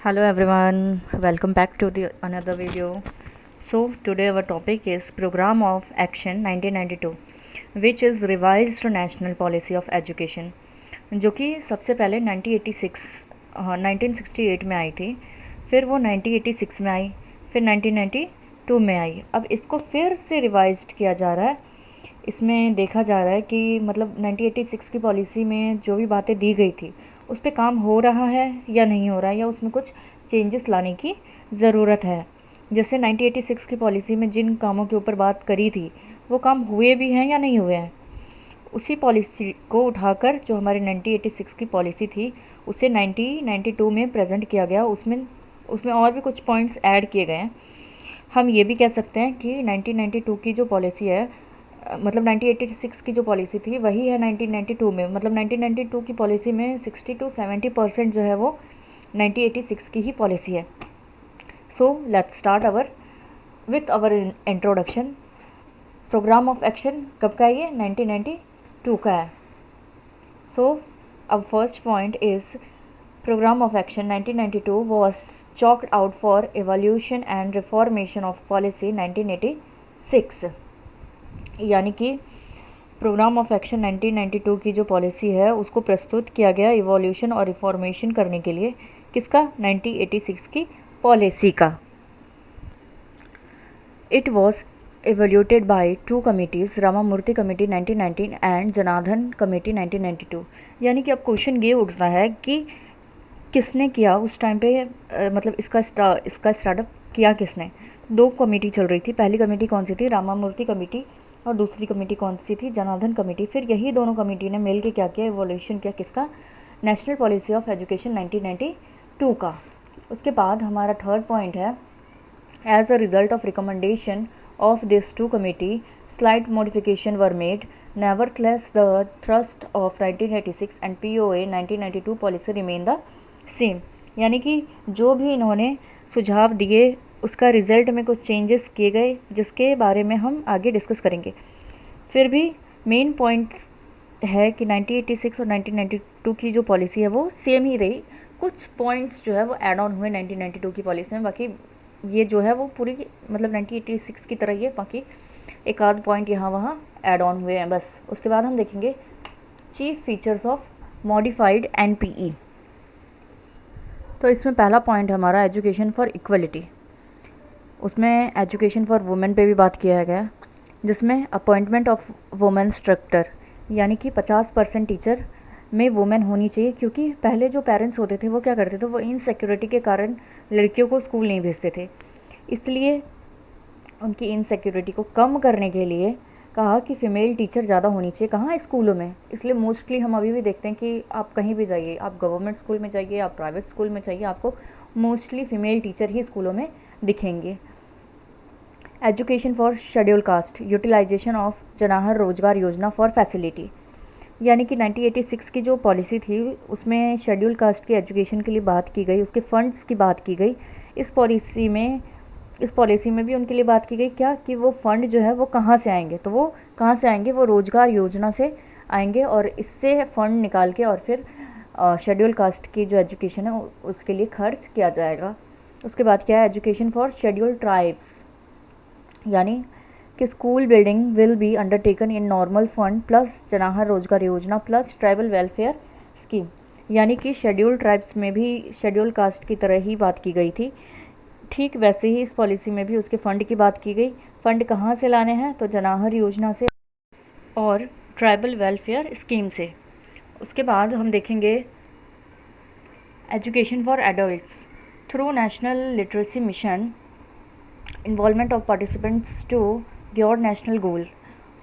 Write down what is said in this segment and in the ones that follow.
Hello everyone, welcome back to the another video. So today our topic is Program of Action 1992, which is revised National Policy of Education, जो कि सबसे पहले 1968 में आई थी, फिर वो 1986 में आई, फिर 1992 में आई। अब इसको फिर से रिवाइज्ड किया जा रहा है। इसमें देखा जा रहा है कि मतलब 1986 की पॉलिसी में जो भी बातें दी गई थी उस पर काम हो रहा है या नहीं हो रहा है, या उसमें कुछ चेंजेस लाने की ज़रूरत है। जैसे 1986 की पॉलिसी में जिन कामों के ऊपर बात करी थी वो काम हुए भी हैं या नहीं हुए हैं, उसी पॉलिसी को उठाकर जो हमारे 1986 की पॉलिसी थी उसे 1992 में प्रेजेंट किया गया। उसमें उसमें और भी कुछ पॉइंट्स ऐड किए गए हैं। हम ये भी कह सकते हैं कि 1992 की जो पॉलिसी है, मतलब 1986 की जो पॉलिसी थी वही है 1992 में। मतलब 1992 की पॉलिसी में 60 to 70% जो है वो 1986 की ही पॉलिसी है। So let's start with our introduction. Programme of action कब का है? ये 1992 का है। सो अब first point is programme of action 1992 was chalked out for evaluation and reformation of policy 1986। यानी कि प्रोग्राम ऑफ एक्शन 1992 की जो पॉलिसी है उसको प्रस्तुत किया गया इवोल्यूशन और रिफॉर्मेशन करने के लिए। किसका? 1986 की पॉलिसी का। It was evaluated by two committees, Ramamurthy committee 1919 and Janardan committee 1992। यानी कि अब क्वेश्चन ये उठता है कि किसने किया उस टाइम पे, मतलब इसका स्टार्टअप किया किसने? दो कमेटी चल रही थी। पहली कमेटी कौन सी थी? रामामूर्ति कमेटी, और दूसरी कमेटी कौन सी थी? जनार्दन कमेटी। फिर यही दोनों कमेटी ने मिल के क्या किया? इवोल्यूशन किया। किसका? नेशनल पॉलिसी ऑफ एजुकेशन 1992 का। उसके बाद हमारा थर्ड पॉइंट है, as a result of recommendation of these two committee, slight modification were made. Nevertheless, the thrust of 1986 and POA 1992 policy remain the same। यानी कि जो भी इन्होंने सुझाव दिए उसका रिजल्ट में कुछ चेंजेस किए गए, जिसके बारे में हम आगे डिस्कस करेंगे। फिर भी मेन पॉइंट्स है कि 1986 और 1992 की जो पॉलिसी है वो सेम ही रही। कुछ पॉइंट्स जो है वो ऐड ऑन हुए 1992 की पॉलिसी में। बाकी ये जो है वो पूरी मतलब 1986 की तरह ही है, बाकी एक आध पॉइंट यहाँ वहाँ ऐड ऑन हुए हैं बस। उसके बाद हम देखेंगे chief features of modified NPE। तो इसमें पहला पॉइंट हमारा एजुकेशन फॉर इक्वलिटी। उसमें एजुकेशन फॉर वुमेन पे भी बात किया गया, जिसमें अपॉइंटमेंट ऑफ वुमेन इंस्ट्रक्टर, यानी कि 50% टीचर में वुमेन होनी चाहिए। क्योंकि पहले जो पेरेंट्स होते थे वो क्या करते थे, वो इनसिक्योरिटी के कारण लड़कियों को स्कूल नहीं भेजते थे। इसलिए उनकी इनसिक्योरिटी को कम करने के लिए कहा कि फ़ीमेल टीचर ज़्यादा होनी चाहिए। कहाँ? स्कूलों में। इसलिए मोस्टली हम अभी भी देखते हैं कि आप कहीं भी जाइए, आप गवर्नमेंट स्कूल में जाइए, आप प्राइवेट स्कूल में जाइए, आपको मोस्टली फ़ीमेल टीचर ही स्कूलों में दिखेंगे। Education for schedule caste, utilisation of Jawahar Rozgar Yojana for facility. यानी कि 1986 की जो पॉलिसी थी उसमें शेड्यूल कास्ट की एजुकेशन के लिए बात की गई, उसके फंड्स की बात की गई। इस पॉलिसी में भी उनके लिए बात की गई क्या, कि वो फंड जो है वो कहाँ से आएंगे। तो वो कहाँ से आएंगे? वो रोजगार योजना से आएंगे, और इससे फंड निकाल के और फिर शेड्यूल कास्ट की जो एजुकेशन है उसके लिए खर्च किया जाएगा। उसके बाद क्या है? एजुकेशन फॉर शेड्यूल ट्राइब्स, यानी कि school building will be undertaken in normal fund plus Jawahar Rozgar Yojana plus tribal welfare scheme. यानी कि शेड्यूल ट्राइब्स में भी शेड्यूल कास्ट की तरह ही बात की गई थी। ठीक वैसे ही इस पॉलिसी में भी उसके फ़ंड की बात की गई। फ़ंड कहाँ से लाने हैं? तो जनाहर योजना से और ट्राइबल वेलफेयर स्कीम से। उसके बाद हम देखेंगे education for adults through national literacy mission, involvement of participants to your national goal,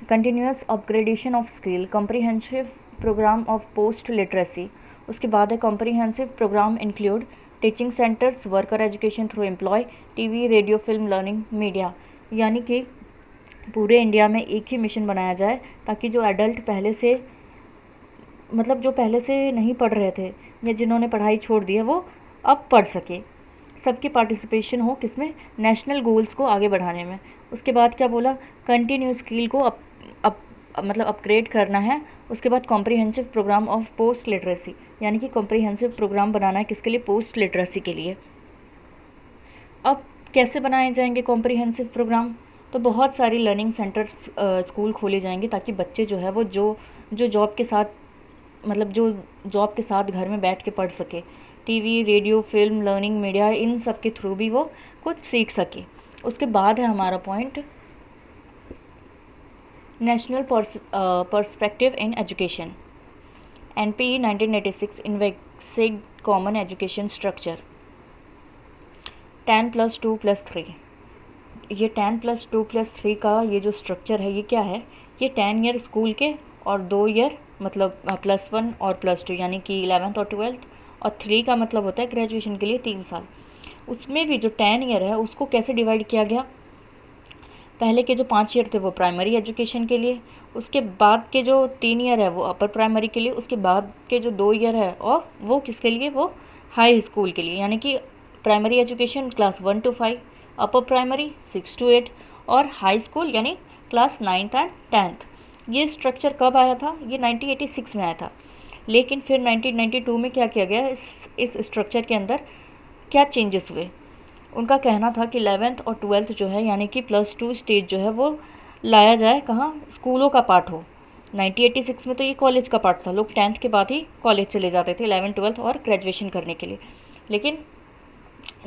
continuous upgradation of skill, comprehensive program of post literacy। उसके बाद है comprehensive program include teaching centers, worker education through employ, TV, radio, film, learning, media. यानी कि पूरे India में एक ही mission बनाया जाए ताकि जो एडल्ट पहले से मतलब जो पहले से नहीं पढ़ रहे थे या जिन्होंने पढ़ाई छोड़ दी है वो अब पढ़ सके। सबकी पार्टिसिपेशन हो किसमें? नेशनल गोल्स को आगे बढ़ाने में। उसके बाद क्या बोला? कंटिन्यू स्किल को मतलब अपग्रेड करना है। उसके बाद comprehensive programme of post literacy, यानी कि कॉम्प्रिहेंसिव प्रोग्राम बनाना है किसके लिए? पोस्ट लिटरेसी के लिए। अब कैसे बनाए जाएंगे कॉम्प्रिहेंसिव प्रोग्राम? तो बहुत सारी लर्निंग सेंटर्स स्कूल खोले जाएंगे ताकि बच्चे जो है वो जो जॉब के साथ, मतलब जो जॉब के साथ घर में बैठ के पढ़ सके, TV, radio, film, learning media, इन सब के थ्रू भी वो कुछ सीख सके। उसके बाद है हमारा point national perspective in education. NPE 1986 envisaging common education structure 10+2+3। ये 10+2+3 का ये जो स्ट्रक्चर है ये क्या है? ये 10 ईयर स्कूल के और 2 ईयर मतलब +1 और +2 यानी कि 11th और 12th, और 3 का मतलब होता है ग्रेजुएशन के लिए 3 साल। उसमें भी जो 10 ईयर है उसको कैसे डिवाइड किया गया? पहले के जो 5 ईयर थे वो प्राइमरी एजुकेशन के लिए, उसके बाद के जो 3 ईयर है वो अपर प्राइमरी के लिए, उसके बाद के जो 2 ईयर है और वो किसके लिए? वो हाई स्कूल के लिए, यानी कि primary education class 1 to 5, upper primary 6 to 8 और हाई स्कूल यानी क्लास 9th एंड 10th। ये स्ट्रक्चर कब आया था? ये 1986 में आया था। लेकिन फिर 1992 में क्या किया गया? इस स्ट्रक्चर के अंदर क्या चेंजेस हुए? उनका कहना था कि 11th और 12th जो है यानी कि +2 स्टेज जो है वो लाया जाए कहाँ? स्कूलों का पार्ट हो। 1986 में तो ये कॉलेज का पार्ट था, लोग 10th के बाद ही कॉलेज चले जाते थे 11th 12th और ग्रेजुएशन करने के लिए। लेकिन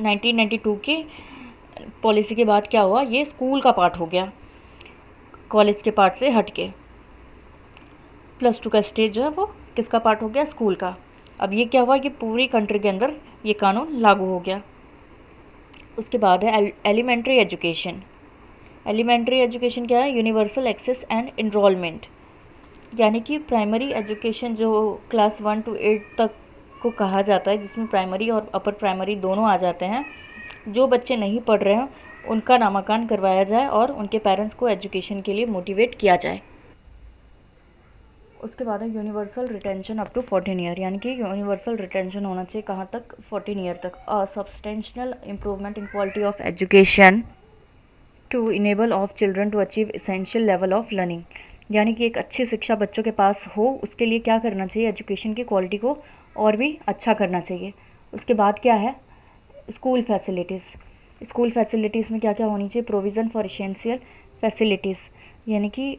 1992 की पॉलिसी के बाद क्या हुआ? ये स्कूल का पार्ट हो गया, कॉलेज के पार्ट से हट के। +2 का स्टेज जो है वो किसका पार्ट हो गया? स्कूल का। अब ये क्या हुआ? ये पूरी कंट्री के अंदर ये कानून लागू हो गया। उसके बाद है एलिमेंट्री एजुकेशन। एलिमेंट्री एजुकेशन क्या है? यूनिवर्सल एक्सेस एंड इनरोलमेंट, यानी कि प्राइमरी एजुकेशन जो क्लास 1 to 8 तक को कहा जाता है, जिसमें प्राइमरी और अपर प्राइमरी दोनों आ जाते हैं। जो बच्चे नहीं पढ़ रहे हैं उनका नामांकन करवाया जाए और उनके पेरेंट्स को एजुकेशन के लिए मोटिवेट किया जाए। उसके बाद है universal retention up to 14 year, यानी कि यूनिवर्सल रिटेंशन होना चाहिए कहाँ तक? 14 ईयर तक। A substantial improvement in quality of education to enable of children to achieve essential level of learning, यानी कि एक अच्छी शिक्षा बच्चों के पास हो, उसके लिए क्या करना चाहिए? एजुकेशन की क्वालिटी को और भी अच्छा करना चाहिए। उसके बाद क्या है? School facilities. स्कूल फैसिलिटीज़ में क्या क्या होनी चाहिए? प्रोविज़न फॉर एसेंशियल फैसिलिटीज़, यानी कि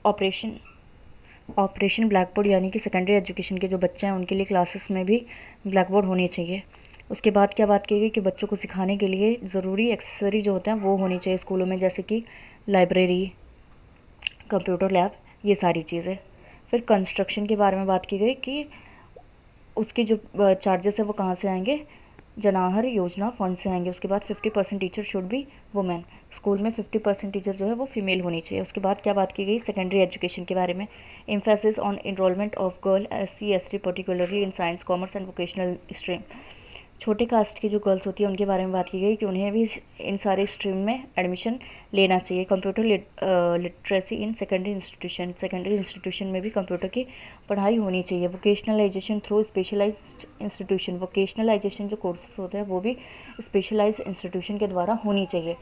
ऑपरेशन ऑपरेशन ब्लैक बोर्ड, यानी कि सेकेंडरी एजुकेशन के जो बच्चे हैं उनके लिए क्लासेस में भी ब्लैक बोर्ड होनी चाहिए। उसके बाद क्या बात की गई कि बच्चों को सिखाने के लिए ज़रूरी एक्सेसरी जो होते हैं वो होनी चाहिए स्कूलों में, जैसे कि लाइब्रेरी, कंप्यूटर लैब, ये सारी चीज़ें। फिर कंस्ट्रक्शन के बारे में बात की गई कि उसके जो चार्जेस है वो कहाँ से आएंगे? जनाहर योजना फंड से आएंगे। उसके बाद 50% teacher should be women, school में 50% टीचर जो है वो फीमेल होनी चाहिए। उसके बाद क्या बात की गई? सेकेंडरी एजुकेशन के बारे में, emphasis on enrolment of girl SC ST particularly in science, commerce and vocational stream. छोटे कास्ट की जो गर्ल्स होती है उनके बारे में बात की गई कि उन्हें भी इन सारे स्ट्रीम में एडमिशन लेना चाहिए। Computer literacy in secondary institution में भी कंप्यूटर की पढ़ाई होनी चाहिए। Vocationalisation through specialised institution, vocationalisation जो कोर्सेज होते हैं वो भी स्पेशलाइज्ड इंस्टीट्यूशन के द्वारा होनी चाहिए।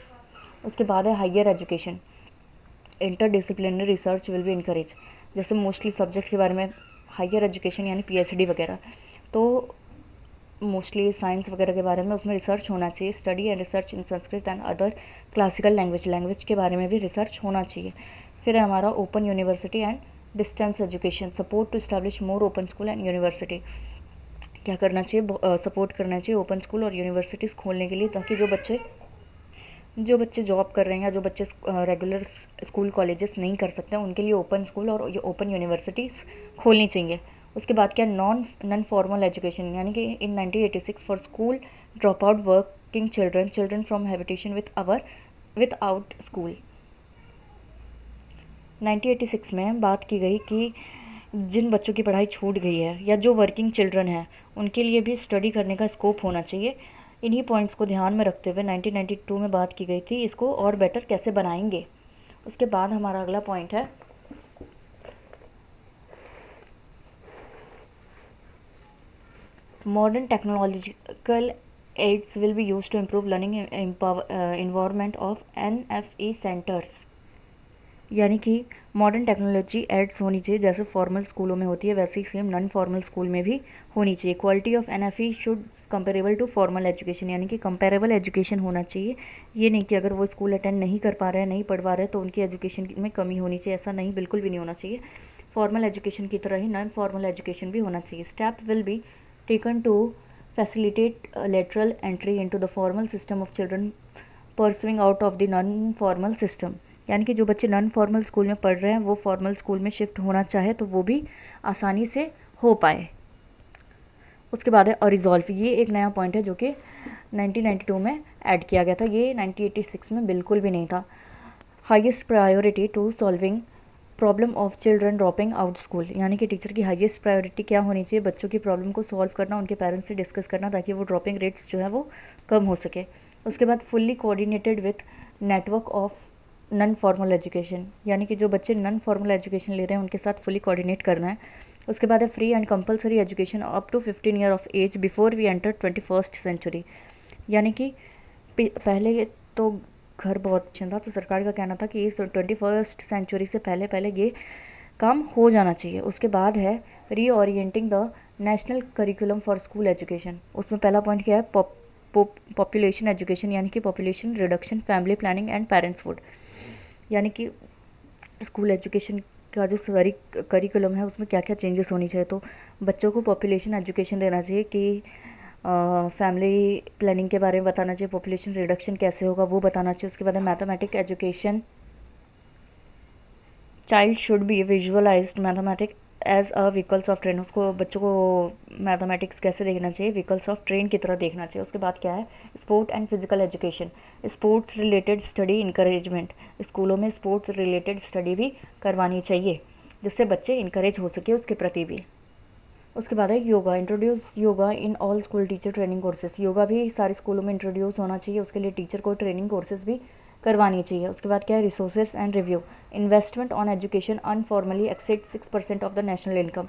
उसके बाद है higher education, inter disciplinary research will be encourage. जैसे मोस्टली सब्जेक्ट के बारे में हायर एजुकेशन यानी PhD वगैरह, तो मोस्टली साइंस वगैरह के बारे में उसमें रिसर्च होना चाहिए। Study and research in Sanskrit and other classical language के बारे में भी रिसर्च होना चाहिए। फिर है हमारा open university and distance education, support to establish more open school and university. क्या करना चाहिए? सपोर्ट करना चाहिए ओपन स्कूल और यूनिवर्सिटीज़ खोलने के लिए, ताकि जो बच्चे जॉब कर रहे हैं या जो बच्चे रेगुलर स्कूल कॉलेजेस नहीं कर सकते हैं उनके लिए ओपन स्कूल और ओपन यूनिवर्सिटीज़ खोलनी चाहिए। उसके बाद क्या? नॉन फॉर्मल एजुकेशन, यानी कि इन 1986 for school drop out working children from habitation with out school. 1986 में बात की गई कि जिन बच्चों की पढ़ाई छूट गई है या जो वर्किंग चिल्ड्रन हैं उनके लिए भी स्टडी करने का स्कोप होना चाहिए। इन्हीं पॉइंट्स को ध्यान में रखते हुए 1992 में बात की गई थी इसको और बेटर कैसे बनाएंगे। उसके बाद हमारा अगला पॉइंट है modern technological aids will be used to improve learning environment of NFE centers। यानी कि मॉडर्न टेक्नोलॉजी एड्स होनी चाहिए, जैसे फॉर्मल स्कूलों में होती है वैसे ही सेम नॉन फॉर्मल स्कूल में भी होनी चाहिए। Quality of NFE should comparable to formal education, यानी कि कंपेरेबल एजुकेशन होना चाहिए। ये नहीं कि अगर वो स्कूल अटेंड नहीं कर पा रहे हैं, नहीं पढ़ पा रहे हैं, तो उनकी एजुकेशन में कमी होनी चाहिए, ऐसा नहीं, बिल्कुल भी नहीं होना चाहिए। फॉर्मल एजुकेशन की तरह ही नॉन फॉर्मल एजुकेशन भी होना चाहिए। Step will be taken to facilitate lateral entry into the formal system of children pursuing out of the non formal system, यानी कि जो बच्चे नॉन फॉर्मल स्कूल में पढ़ रहे हैं वो फॉर्मल स्कूल में शिफ्ट होना चाहे तो वो भी आसानी से हो पाए। उसके बाद है रिजॉल्व, ये एक नया पॉइंट है जो कि 1992 में ऐड किया गया था, ये 1986 में बिल्कुल भी नहीं था। Highest priority to solving problem of children dropping out school, यानी कि टीचर की हाईएस्ट प्रायोरिटी क्या होनी चाहिए, बच्चों की प्रॉब्लम को सॉल्व करना, उनके पेरेंट्स से डिस्कस करना ताकि वो ड्रॉपिंग रेट्स जो है वो कम हो सके। उसके बाद fully coordinated with network of non formal education, यानी कि जो बच्चे नॉन फॉर्मल एजुकेशन ले रहे हैं उनके साथ फुली कोऑर्डिनेट करना है। उसके बाद है free and compulsory education up to 15 year of age before we enter 21st century, यानी कि पहले तो घर बहुत अच्छा था, तो सरकार का कहना था कि इस 21st सेंचुरी से पहले पहले ये काम हो जाना चाहिए। उसके बाद है reorienting the national curriculum for school education, उसमें पहला पॉइंट क्या है, पॉपुलेशन एजुकेशन, यानी कि population reduction, family planning and parenthood, यानी कि स्कूल एजुकेशन का जो सारी करिकुलम है उसमें क्या क्या चेंजेस होनी चाहिए। तो बच्चों को पॉपुलेशन एजुकेशन देना चाहिए कि फैमिली प्लानिंग के बारे में बताना चाहिए, पॉपुलेशन रिडक्शन कैसे होगा वो बताना चाहिए। उसके बाद mathematic education, child should be visualised mathematic as a vehicles of train, उसको बच्चों को मैथमेटिक्स कैसे देखना चाहिए, व्हीकल्स ऑफ ट्रेन की तरह देखना चाहिए। उसके बाद क्या है, sport and physical education, sports related study encouragement, स्कूलों में स्पोर्ट्स रिलेटेड स्टडी भी करवानी चाहिए जिससे बच्चे इंकरेज हो सके उसके प्रति भी। उसके बाद है yoga, introduce yoga in all school teacher training courses, yoga भी सारे स्कूलों में इंट्रोड्यूस होना चाहिए, उसके लिए टीचर को ट्रेनिंग कोर्सेज भी करवानी चाहिए। उसके बाद क्या है, resources and review, investment on education uniformly exceed 6% of the national income,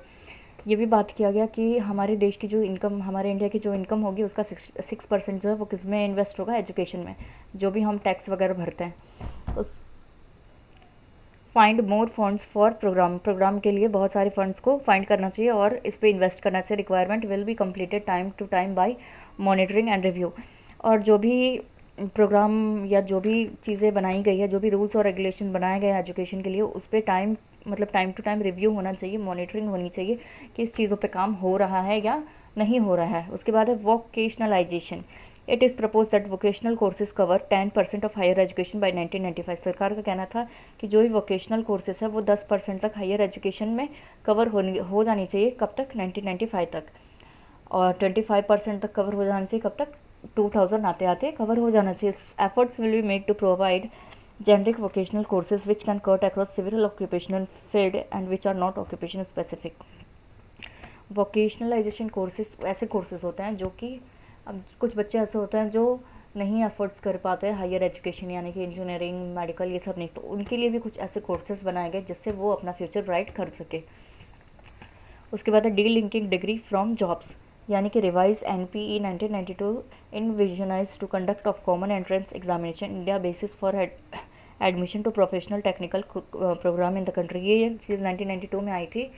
ये भी बात किया गया कि हमारे देश की जो इनकम, हमारे इंडिया की जो इनकम होगी उसका 6% जो है वो किस में इन्वेस्ट होगा, एजुकेशन में, जो भी हम टैक्स वगैरह भरते हैं। उस find more funds for programme के लिए बहुत सारे फंड्स को फाइंड करना चाहिए और इस पर इन्वेस्ट करना चाहिए। Requirement will be completed time to time by monitoring and review, और जो भी प्रोग्राम या जो भी चीज़ें बनाई गई है, जो भी रूल्स और रेगुलेशन बनाए गए हैं एजुकेशन के लिए, उस पर टाइम टू टाइम रिव्यू होना चाहिए, मॉनिटरिंग होनी चाहिए कि इस चीज़ों पे काम हो रहा है या नहीं हो रहा है। उसके बाद है vocationalisation, it is propose that vocational courses cover 10% of higher education by 1995, सरकार का कहना था कि जो भी वोकेशनल कोर्सेज है वो 10% तक हायर एजुकेशन में कवर हो जानी चाहिए, कब तक, 1995 तक, और 25% तक कवर हो जाना चाहिए कब तक, 2000 आते आते कवर हो जाना चाहिए। Efforts will be made to provide generic vocational courses which can cut across several occupational field and which are not occupation specific। Vocationalisation courses ऐसे कोर्सेज होते हैं जो कि, अब कुछ बच्चे ऐसे होते हैं जो नहीं अफोर्ड्स कर पाते हैं हायर एजुकेशन, यानी कि इंजीनियरिंग, मेडिकल, ये सब नहीं, तो उनके लिए भी कुछ ऐसे कोर्सेज बनाए गए जिससे वो अपना फ्यूचर ब्राइट कर सके। उसके बाद है delinking degree from jobs, यानी कि revised NPE 1992 in envisages to conduct of common entrance examination India basis for admission to professional technical programme in the country, ये चीज़ 1992 में आई थी।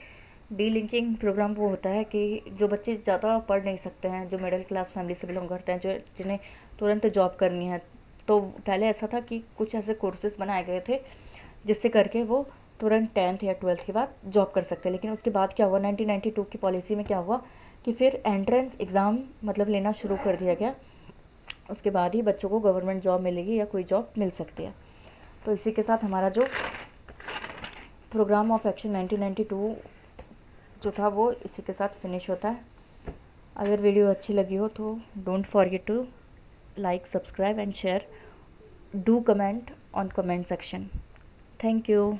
डी लिंकिंग प्रोग्राम वो होता है कि जो बच्चे ज़्यादा पढ़ नहीं सकते हैं, जो मिडिल क्लास फैमिली से बिलोंग करते हैं, जो जिन्हें तुरंत जॉब करनी है, तो पहले ऐसा था कि कुछ ऐसे कोर्सेज बनाए गए थे जिससे करके वो तुरंत 10th या 12th के बाद जॉब कर सकते हैं। लेकिन उसके बाद क्या हुआ, 1992 की पॉलिसी में क्या हुआ कि फिर एंट्रेंस एग्ज़ाम लेना शुरू कर दिया गया, उसके बाद ही बच्चों को गवर्नमेंट जॉब मिलेगी या कोई जॉब मिल सकती है। तो इसी के साथ हमारा जो प्रोग्राम ऑफ एक्शन 1992 जो था वो इसी के साथ फिनिश होता है। अगर वीडियो अच्छी लगी हो तो don't forget to like, subscribe and share, do comment on comment section. Thank you.